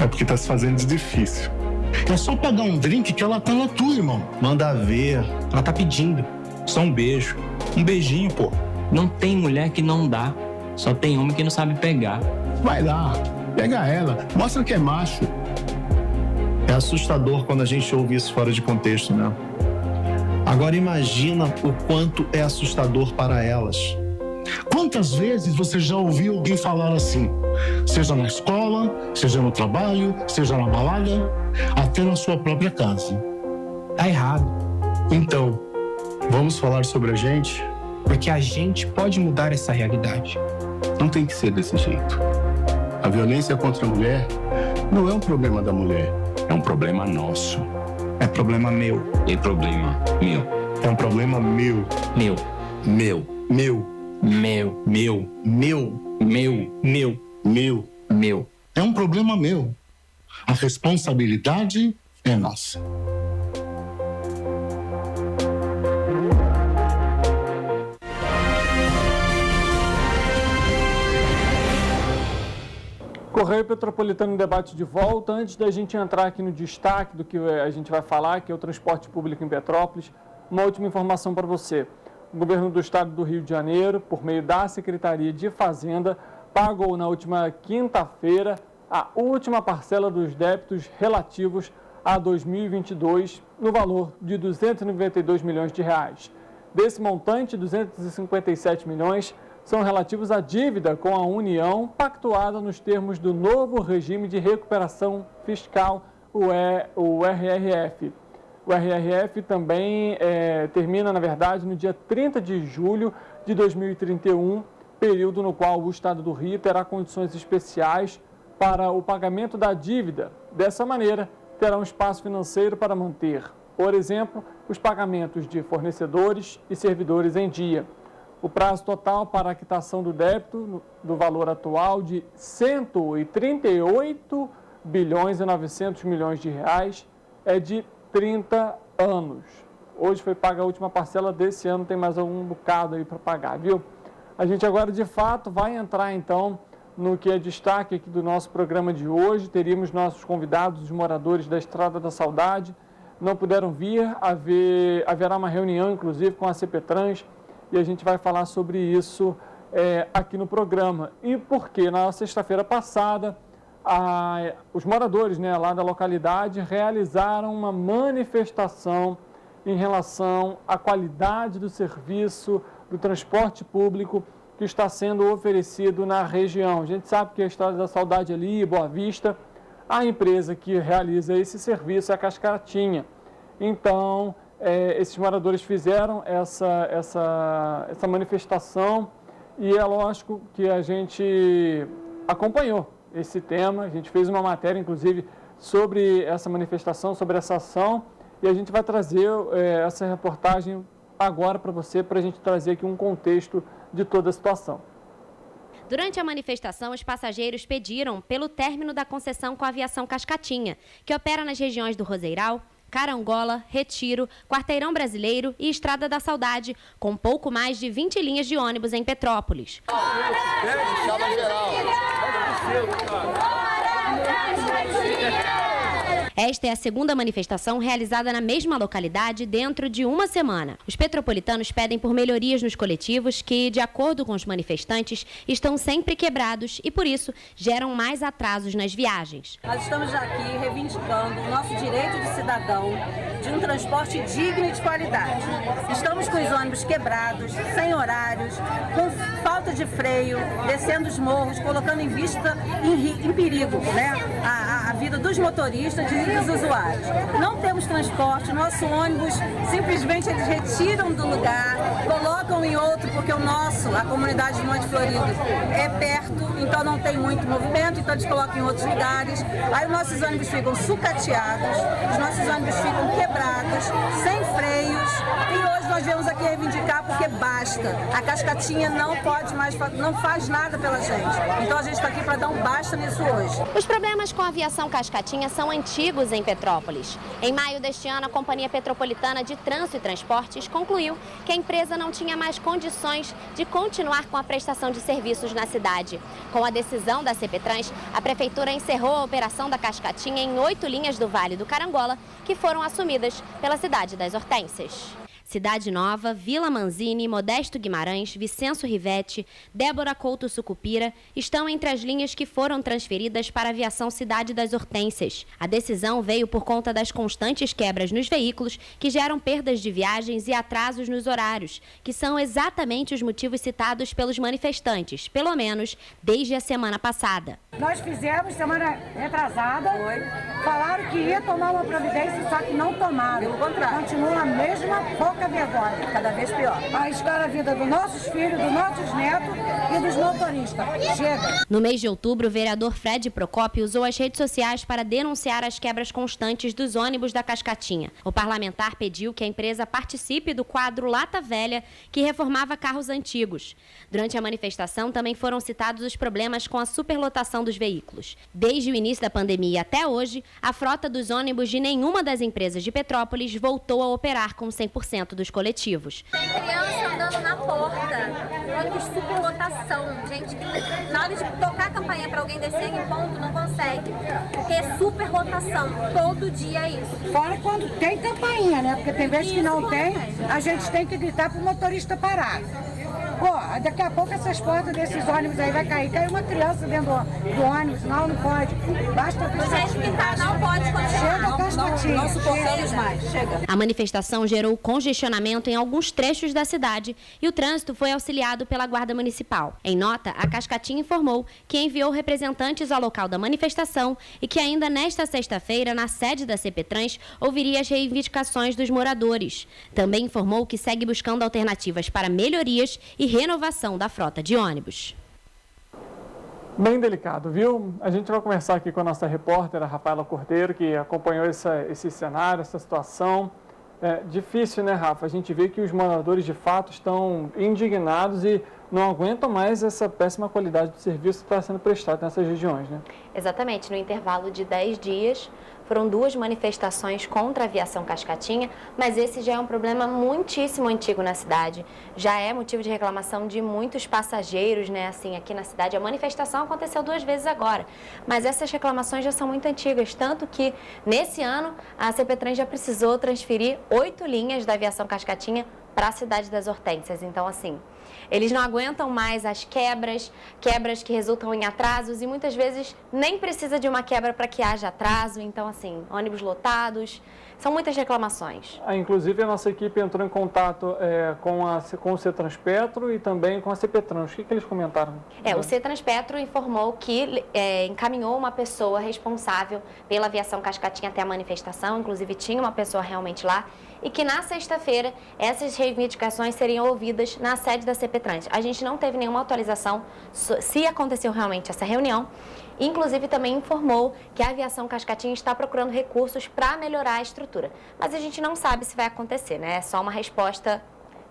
é porque tá se fazendo de difícil. É só pegar um drink que ela tá na tua, irmão. Manda ver. ela tá pedindo. Só um beijo. Um beijinho, pô. não tem mulher que não dá, só tem homem que não sabe pegar. Vai lá, pega ela, mostra que é macho. É assustador quando a gente ouve isso fora de contexto, né? Agora imagina o quanto é assustador para elas. Quantas vezes você já ouviu alguém falar assim? Seja na escola, seja no trabalho, seja na balada, até na sua própria casa. Tá errado. Então, vamos falar sobre a gente? Porque a gente pode mudar essa realidade. Não tem que ser desse jeito. A violência contra a mulher não é um problema da mulher. É um problema nosso. É problema meu. É problema meu. É um problema meu. Meu. Meu. Meu. Meu. Meu. Meu. Meu. Meu. Meu. Meu. É um problema meu. A responsabilidade é nossa. Correio Petropolitano em debate de volta. Antes da gente entrar aqui no destaque do que a gente vai falar, que é o transporte público em Petrópolis, uma última informação para você. O governo do estado do Rio de Janeiro, por meio da Secretaria de Fazenda, pagou na última quinta-feira a última parcela dos débitos relativos a 2022, no valor de R$ 292 milhões. Desse montante, 257 milhões são relativos à dívida com a União, pactuada nos termos do novo regime de recuperação fiscal, o RRF. O RRF também termina, na verdade, no dia 30 de julho de 2031, período no qual o Estado do Rio terá condições especiais para o pagamento da dívida. Dessa maneira, terá um espaço financeiro para manter, por exemplo, os pagamentos de fornecedores e servidores em dia. O prazo total para a quitação do débito do valor atual de R$ 138 bilhões e 900 milhões de reais é de 30 anos. Hoje foi paga a última parcela desse ano, tem mais um bocado aí para pagar, viu? A gente agora, de fato, vai entrar, então, no que é destaque aqui do nosso programa de hoje. Teríamos nossos convidados, os moradores da Estrada da Saudade, não puderam vir, haverá uma reunião, inclusive, com a CPTrans, e a gente vai falar sobre isso aqui no programa. E porque na sexta-feira passada, os moradores, lá da localidade realizaram uma manifestação em relação à qualidade do serviço do transporte público que está sendo oferecido na região. A gente sabe que a Estrada da Saudade ali, Boa Vista, a empresa que realiza esse serviço é a Cascatinha. Então, esses moradores fizeram essa manifestação e é lógico que a gente acompanhou esse tema. A gente fez uma matéria, inclusive, sobre essa manifestação, sobre essa ação, e a gente vai trazer essa reportagem agora para você, para a gente trazer aqui um contexto de toda a situação. Durante a manifestação, os passageiros pediram pelo término da concessão com a aviação Cascatinha, que opera nas regiões do Roseiral, Carangola, Retiro, Quarteirão Brasileiro e Estrada da Saudade, com pouco mais de 20 linhas de ônibus em Petrópolis. Esta é a segunda manifestação realizada na mesma localidade dentro de uma semana. Os petropolitanos pedem por melhorias nos coletivos que, de acordo com os manifestantes, estão sempre quebrados e, por isso, geram mais atrasos nas viagens. Nós estamos aqui reivindicando o nosso direito de cidadão de um transporte digno e de qualidade. Estamos com os ônibus quebrados, sem horários, com falta de freio, descendo os morros, colocando em perigo, né, a vida dos motoristas e dos usuários. Não temos transporte, nosso ônibus simplesmente eles retiram do lugar, colocam em outro, porque a comunidade de Monte Florido é perto, então não tem muito movimento, então eles colocam em outros lugares. Aí os nossos ônibus ficam sucateados, os nossos ônibus ficam quebrados, sem freios, e hoje nós viemos aqui reivindicar porque basta. A Cascatinha não pode mais, não faz nada pela gente. Então a gente está aqui para dar um basta nisso hoje. Os problemas com a aviação Cascatinha são antigos em Petrópolis. Em maio deste ano, a Companhia Petropolitana de Trânsito e Transportes concluiu que a empresa não tinha mais condições de continuar com a prestação de serviços na cidade. Com a decisão da CPTrans, a Prefeitura encerrou a operação da Cascatinha em 8 linhas do Vale do Carangola, que foram assumidas pela cidade das Hortênsias. Cidade Nova, Vila Manzini, Modesto Guimarães, Vicenço Rivete, Débora Couto Sucupira estão entre as linhas que foram transferidas para a aviação Cidade das Hortênsias. A decisão veio por conta das constantes quebras nos veículos que geram perdas de viagens e atrasos nos horários, que são exatamente os motivos citados pelos manifestantes, pelo menos desde a semana passada. Nós fizemos semana retrasada, falaram que ia tomar uma providência, só que não tomaram. Pelo contrário. Continua a mesma pouca vergonha, cada vez pior. Arriscar a vida dos nossos filhos, dos nossos netos e dos motoristas. Chega! No mês de outubro, o vereador Fred Procópio usou as redes sociais para denunciar as quebras constantes dos ônibus da Cascatinha. O parlamentar pediu que a empresa participe do quadro Lata Velha, que reformava carros antigos. Durante a manifestação, também foram citados os problemas com a superlotação dos veículos. Desde o início da pandemia até hoje, a frota dos ônibus de nenhuma das empresas de Petrópolis voltou a operar com 100% dos coletivos. Tem criança andando na porta, ônibus superlotação, gente que na hora de tocar a campainha para alguém descer em ponto não consegue, porque é superlotação, todo dia é isso. Fora quando tem campainha, né? Porque tem vezes que não tem, a gente tem que gritar pro motorista parar. Pô, daqui a pouco essas portas desses ônibus aí vai cair. Cai uma criança dentro do ônibus. Não pode. Basta do jeito que tá, não pode continuar. Chega, não suportamos mais. Chega. A manifestação gerou congestionamento em alguns trechos da cidade e o trânsito foi auxiliado pela Guarda Municipal. Em nota, a Cascatinha informou que enviou representantes ao local da manifestação e que ainda nesta sexta-feira, na sede da CPTrans, ouviria as reivindicações dos moradores. Também informou que segue buscando alternativas para melhorias e renovação da frota de ônibus. Bem delicado, viu? A gente vai conversar aqui com a nossa repórter, a Rafaela Cordeiro, que acompanhou esse cenário, essa situação. É difícil, né, Rafa? A gente vê que os moradores, de fato, estão indignados e não aguentam mais essa péssima qualidade de serviço que está sendo prestado nessas regiões, né? Exatamente. No intervalo de 10 dias, foram 2 manifestações contra a aviação Cascatinha, mas esse já é um problema muitíssimo antigo na cidade. Já é motivo de reclamação de muitos passageiros, né, assim, aqui na cidade. A manifestação aconteceu 2 vezes agora, mas essas reclamações já são muito antigas, tanto que, nesse ano, a CPTrans já precisou transferir 8 linhas da aviação Cascatinha para a cidade das Hortênsias. Então, assim, eles não aguentam mais as quebras que resultam em atrasos e muitas vezes nem precisa de uma quebra para que haja atraso. Então, assim, ônibus lotados, são muitas reclamações. Inclusive, a nossa equipe entrou em contato com o CETRANSPetro e também com a CPTrans. O que eles comentaram? O CETRANSPetro informou que encaminhou uma pessoa responsável pela aviação Cascatinha até a manifestação, inclusive tinha uma pessoa realmente lá, e que na sexta-feira essas reivindicações seriam ouvidas na sede da CPTrans. A gente não teve nenhuma atualização se aconteceu realmente essa reunião. Inclusive, também informou que a aviação Cascatinha está procurando recursos para melhorar a estrutura. Mas a gente não sabe se vai acontecer, né? É só uma resposta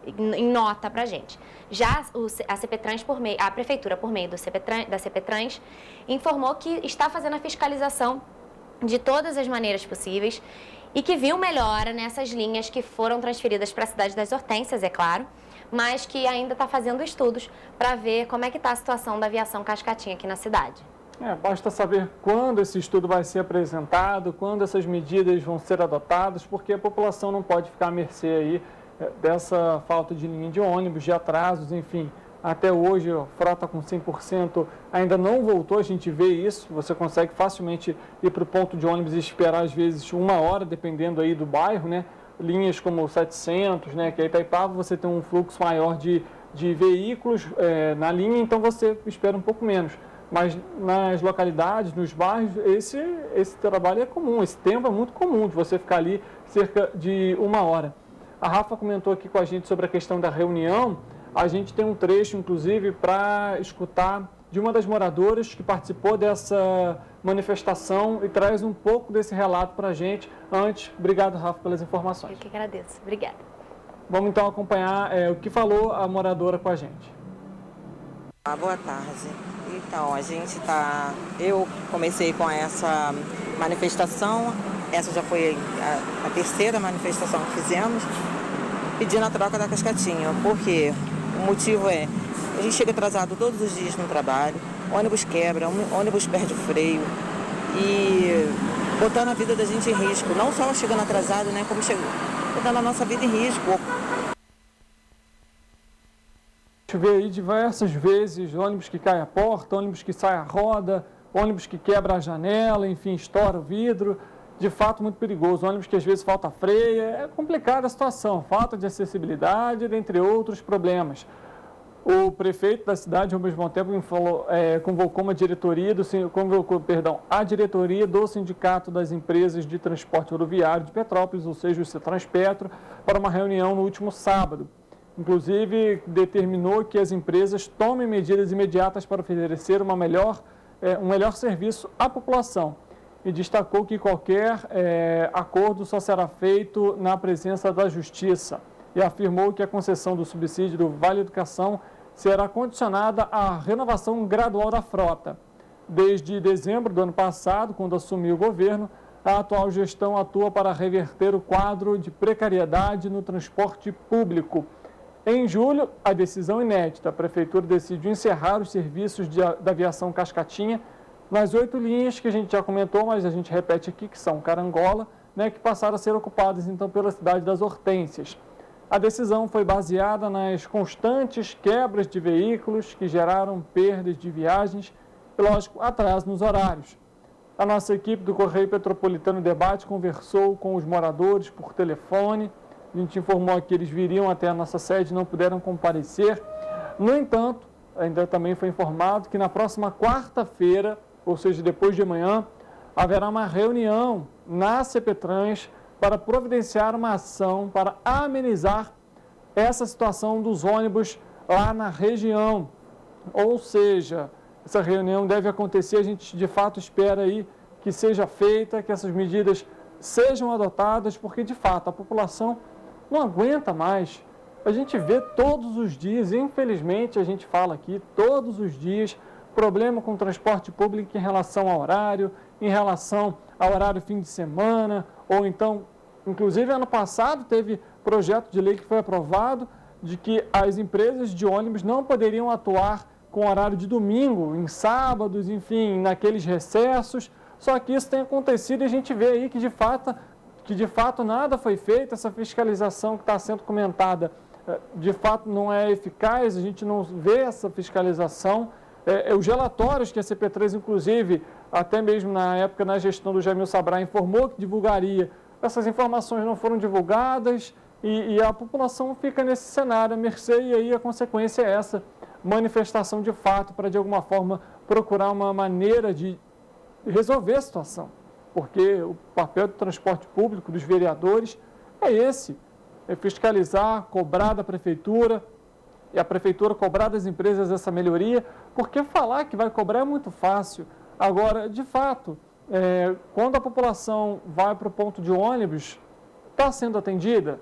em nota para a gente. Já a CPTrans, a Prefeitura, por meio da CPTrans, informou que está fazendo a fiscalização de todas as maneiras possíveis e que viu melhora nessas linhas que foram transferidas para a cidade das Hortênsias, é claro, mas que ainda está fazendo estudos para ver como é que está a situação da aviação Cascatinha aqui na cidade. Basta saber quando esse estudo vai ser apresentado, quando essas medidas vão ser adotadas, porque a população não pode ficar à mercê aí dessa falta de linha de ônibus, de atrasos, enfim. Até hoje, a frota com 100% ainda não voltou, a gente vê isso. Você consegue facilmente ir para o ponto de ônibus e esperar, às vezes, 1 hora, dependendo aí do bairro, né? Linhas como 700, né? Que é Itaipava, você tem um fluxo maior de veículos na linha, então você espera um pouco menos. Mas nas localidades, nos bairros, esse trabalho é comum, esse tempo é muito comum de você ficar ali cerca de 1 hora. A Rafa comentou aqui com a gente sobre a questão da reunião. A gente tem um trecho, inclusive, para escutar de uma das moradoras que participou dessa manifestação e traz um pouco desse relato para a gente. Antes, obrigado, Rafa, pelas informações. Eu que agradeço. Obrigada. Vamos então acompanhar o que falou a moradora com a gente. Boa tarde. Então, eu comecei com essa manifestação, essa já foi a terceira manifestação que fizemos, pedindo a troca da cascatinha, porque o motivo é, a gente chega atrasado todos os dias no trabalho, ônibus quebra, ônibus perde o freio e botando a vida da gente em risco, não só chegando atrasado, né, como botando a nossa vida em risco. A gente vê aí diversas vezes ônibus que cai a porta, ônibus que sai a roda, ônibus que quebra a janela, enfim, estoura o vidro. De fato, muito perigoso. Ônibus que às vezes falta freio. É complicada a situação, falta de acessibilidade, dentre outros problemas. O prefeito da cidade, ao mesmo tempo, convocou a diretoria do Sindicato das Empresas de Transporte Rodoviário de Petrópolis, ou seja, o Cetranspetro, para uma reunião no último sábado. Inclusive, determinou que as empresas tomem medidas imediatas para oferecer um melhor serviço à população. E destacou que qualquer acordo só será feito na presença da Justiça. E afirmou que a concessão do subsídio do Vale Educação será condicionada à renovação gradual da frota. Desde dezembro do ano passado, quando assumiu o governo, a atual gestão atua para reverter o quadro de precariedade no transporte público. Em julho, a decisão inédita, a Prefeitura decidiu encerrar os serviços da aviação Cascatinha nas 8 linhas que a gente já comentou, mas a gente repete aqui, que são Carangola, né, que passaram a ser ocupadas então pela cidade das Hortênsias. A decisão foi baseada nas constantes quebras de veículos que geraram perdas de viagens e, lógico, atraso nos horários. A nossa equipe do Correio Petropolitano Debate conversou com os moradores por telefone. A gente informou que eles viriam até a nossa sede e não puderam comparecer. No entanto, ainda também foi informado que na próxima quarta-feira, ou seja, depois de amanhã, haverá uma reunião na CPTrans para providenciar uma ação para amenizar essa situação dos ônibus lá na região. Ou seja, essa reunião deve acontecer, a gente de fato espera aí que seja feita, que essas medidas sejam adotadas, porque de fato a população não aguenta mais. A gente vê todos os dias, infelizmente a gente fala aqui, todos os dias, problema com o transporte público em relação ao horário, em relação ao horário fim de semana, ou então, inclusive ano passado teve projeto de lei que foi aprovado de que as empresas de ônibus não poderiam atuar com horário de domingo, em sábados, enfim, naqueles recessos. Só que isso tem acontecido e a gente vê aí que de fato nada foi feito, essa fiscalização que está sendo comentada de fato não é eficaz, a gente não vê essa fiscalização. Os relatórios que a CP3, inclusive, até mesmo na época, na gestão do Jamil Sabra, informou que divulgaria, essas informações não foram divulgadas e a população fica nesse cenário, a mercê, e aí a consequência é essa manifestação de fato para, de alguma forma, procurar uma maneira de resolver a situação. Porque o papel do transporte público, dos vereadores, é esse, é fiscalizar, cobrar da prefeitura, e a prefeitura cobrar das empresas essa melhoria, porque falar que vai cobrar é muito fácil. Agora, de fato, quando a população vai para o ponto de ônibus, está sendo atendida,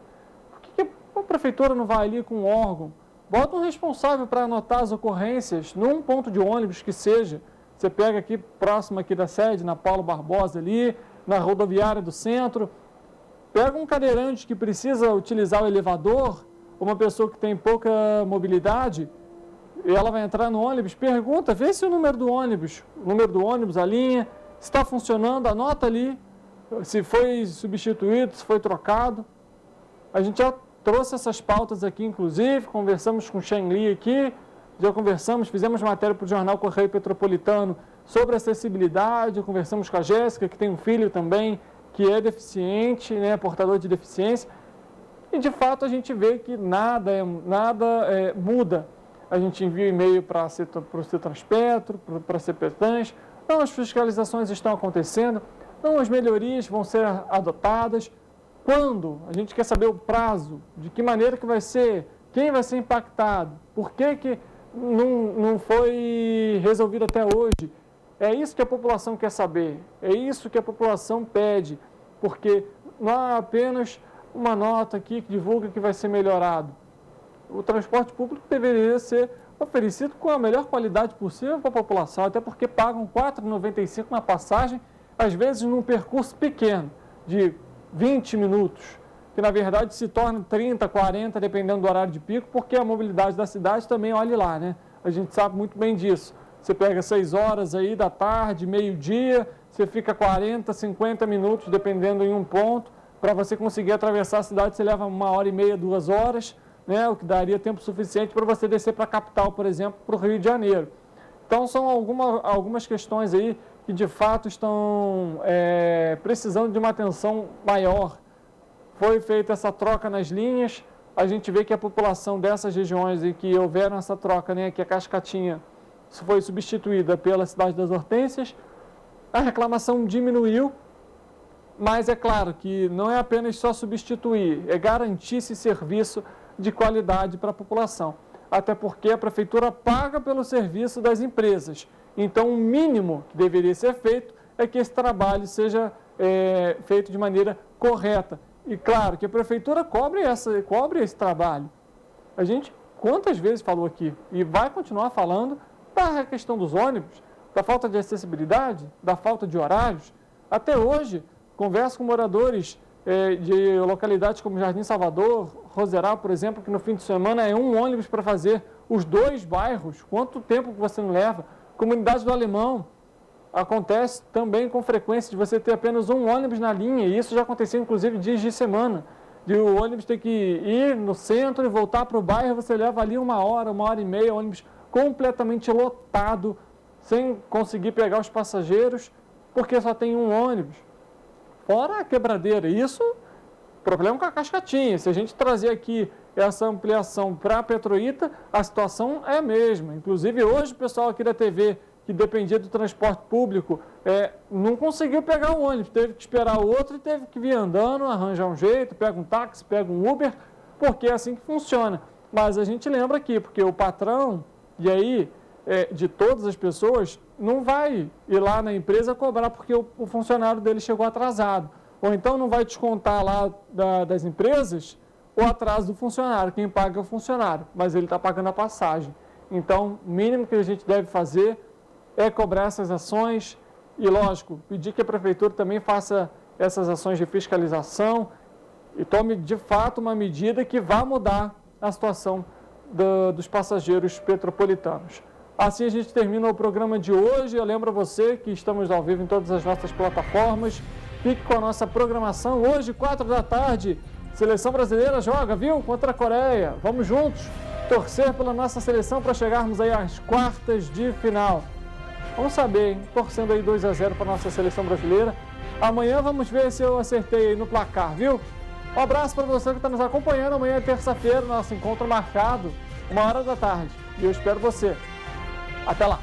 por que a prefeitura não vai ali com um órgão? Bota um responsável para anotar as ocorrências num ponto de ônibus que seja. Você pega aqui, próximo aqui da sede, na Paulo Barbosa ali, na rodoviária do centro, pega um cadeirante que precisa utilizar o elevador, uma pessoa que tem pouca mobilidade, ela vai entrar no ônibus, pergunta, vê se o número do ônibus, a linha, está funcionando, anota ali se foi substituído, se foi trocado. A gente já trouxe essas pautas aqui, inclusive, conversamos com o Shen Li aqui, já conversamos, fizemos matéria para o jornal Correio Petropolitano sobre acessibilidade, conversamos com a Jéssica, que tem um filho também, que é deficiente, né, portador de deficiência, e de fato a gente vê que nada muda. A gente envia e-mail para o Cetraspetro, para a CPTANS, não, as fiscalizações estão acontecendo, não, as melhorias vão ser adotadas. Quando? A gente quer saber o prazo, de que maneira que vai ser, quem vai ser impactado, por que não foi resolvido até hoje. É isso que a população quer saber, é isso que a população pede, porque não há apenas uma nota aqui que divulga que vai ser melhorado. O transporte público deveria ser oferecido com a melhor qualidade possível para a população, até porque pagam R$ 4,95 na passagem, às vezes num percurso pequeno, de 20 minutos, que na verdade se torna 30, 40, dependendo do horário de pico, porque a mobilidade da cidade também, olhe lá, né? A gente sabe muito bem disso. Você pega 6 horas aí da tarde, meio-dia, você fica 40, 50 minutos, dependendo em um ponto. Para você conseguir atravessar a cidade, você leva 1h30, 2 horas, né? O que daria tempo suficiente para você descer para a capital, por exemplo, para o Rio de Janeiro. Então, são algumas questões aí que, de fato, estão precisando de uma atenção maior. Foi feita essa troca nas linhas, a gente vê que a população dessas regiões em que houveram essa troca, né, que a Cascatinha foi substituída pela Cidade das Hortênsias, a reclamação diminuiu, mas é claro que não é apenas só substituir, é garantir esse serviço de qualidade para a população. Até porque a Prefeitura paga pelo serviço das empresas. Então, o mínimo que deveria ser feito é que esse trabalho seja feito de maneira correta. E claro que a Prefeitura cobre esse trabalho. A gente quantas vezes falou aqui e vai continuar falando da questão dos ônibus, da falta de acessibilidade, da falta de horários. Até hoje, converso com moradores de localidades como Jardim Salvador, Roseral, por exemplo, que no fim de semana é um ônibus para fazer os 2 bairros. Quanto tempo que você não leva? Comunidade do Alemão, acontece também com frequência de você ter apenas um ônibus na linha, e isso já aconteceu inclusive dias de semana, de o ônibus ter que ir no centro e voltar para o bairro, você leva ali 1 hora, 1h30, ônibus completamente lotado, sem conseguir pegar os passageiros, porque só tem um ônibus. Fora a quebradeira, isso, problema com a Cascatinha. Se a gente trazer aqui essa ampliação para a Petroíta, a situação é a mesma. Inclusive, hoje o pessoal aqui da TV, que dependia do transporte público, não conseguiu pegar o ônibus, teve que esperar o outro e teve que vir andando, arranjar um jeito, pega um táxi, pega um Uber, porque é assim que funciona. Mas a gente lembra aqui, porque o patrão, e aí, de todas as pessoas, não vai ir lá na empresa cobrar porque o funcionário dele chegou atrasado. Ou então não vai descontar lá das empresas o atraso do funcionário. Quem paga é o funcionário, mas ele está pagando a passagem. Então, o mínimo que a gente deve fazer é cobrar essas ações e, lógico, pedir que a Prefeitura também faça essas ações de fiscalização e tome, de fato, uma medida que vá mudar a situação dos passageiros petropolitanos. Assim a gente termina o programa de hoje. Eu lembro a você que estamos ao vivo em todas as nossas plataformas. Fique com a nossa programação. Hoje, 4 da tarde, Seleção Brasileira joga, viu? Contra a Coreia. Vamos juntos torcer pela nossa seleção para chegarmos aí às quartas de final. Vamos saber, hein? Torcendo aí 2-0 para a nossa Seleção Brasileira. Amanhã vamos ver se eu acertei aí no placar, viu? Um abraço para você que está nos acompanhando. Amanhã é terça-feira, nosso encontro marcado, 1h da tarde. E eu espero você. Até lá!